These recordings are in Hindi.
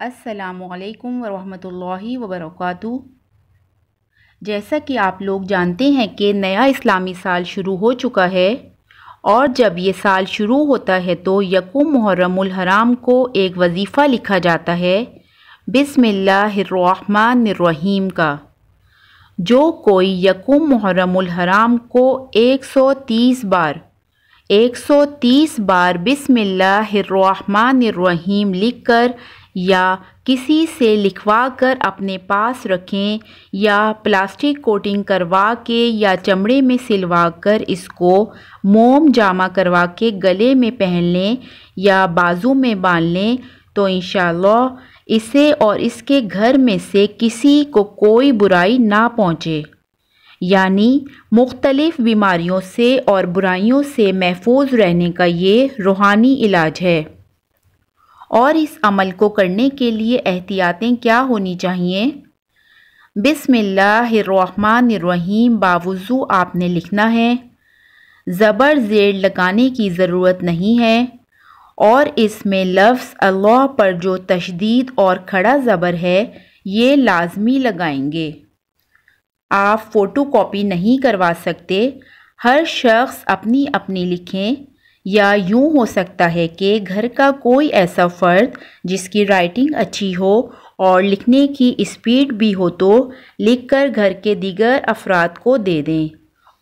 अस्सलामुअलैकुम वरहमतुल्लाहि वबरकातुहू। जैसा कि आप लोग जानते हैं कि नया इस्लामी साल शुरू हो चुका है और जब ये साल शुरू होता है तो यकुम मुहर्रमुल हराम को एक वजीफ़ा लिखा जाता है बिस्मिल्लाहिर्रहमानिर्रहीम का। जो कोई यकुम मुहर्रमुल हराम को 130 बार बिस्मिल्लाहिर्रहमानिर्रहीम लिखकर या किसी से लिखवा कर अपने पास रखें या प्लास्टिक कोटिंग करवा के या चमड़े में सिलवा कर इसको मोम जामा करवा के गले में पहन लें या बाजू में बांध लें तो इंशाअल्लाह इसे और इसके घर में से किसी को कोई बुराई ना पहुँचे, यानी मुख्तलिफ़ बीमारियों से और बुराइयों से महफूज रहने का ये रूहानी इलाज है। और इस अमल को करने के लिए एहतियातें क्या होनी चाहिए? बिस्मिल्लाहिर्रहमानिर्रहीम बावुज़ू आपने लिखना है, ज़बर ज़ेर लगाने की ज़रूरत नहीं है और इसमें लफ्ज़ अल्लाह पर जो तशदीद और खड़ा ज़बर है ये लाजमी लगाएंगे। आप फ़ोटो कॉपी नहीं करवा सकते, हर शख्स अपनी अपनी लिखें या यूँ हो सकता है कि घर का कोई ऐसा फ़र्द जिसकी राइटिंग अच्छी हो और लिखने की स्पीड भी हो तो लिखकर घर के दीगर अफराद को दे दें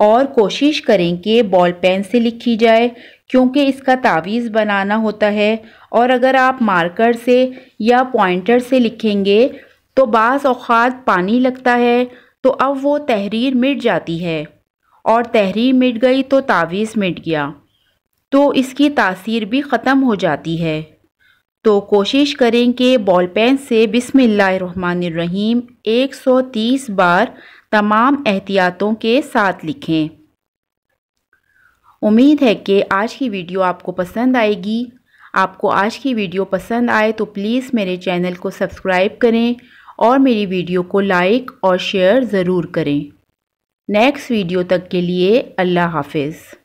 और कोशिश करें कि बॉल पेन से लिखी जाए क्योंकि इसका तावीज़ बनाना होता है और अगर आप मार्कर से या पॉइंटर से लिखेंगे तो बाज़ औक़ात पानी लगता है तो अब वो तहरीर मिट जाती है और तहरीर मिट गई तो तावीज़ मिट गया तो इसकी तासीर भी ख़त्म हो जाती है। तो कोशिश करें कि बॉल पेन से बिस्मिल्लाहिर्रहमानिर्रहीम 130 बार तमाम एहतियातों के साथ लिखें। उम्मीद है कि आज की वीडियो आपको पसंद आएगी। आपको आज की वीडियो पसंद आए तो प्लीज़ मेरे चैनल को सब्सक्राइब करें और मेरी वीडियो को लाइक और शेयर ज़रूर करें। नेक्स्ट वीडियो तक के लिए अल्लाह हाफ़िज़।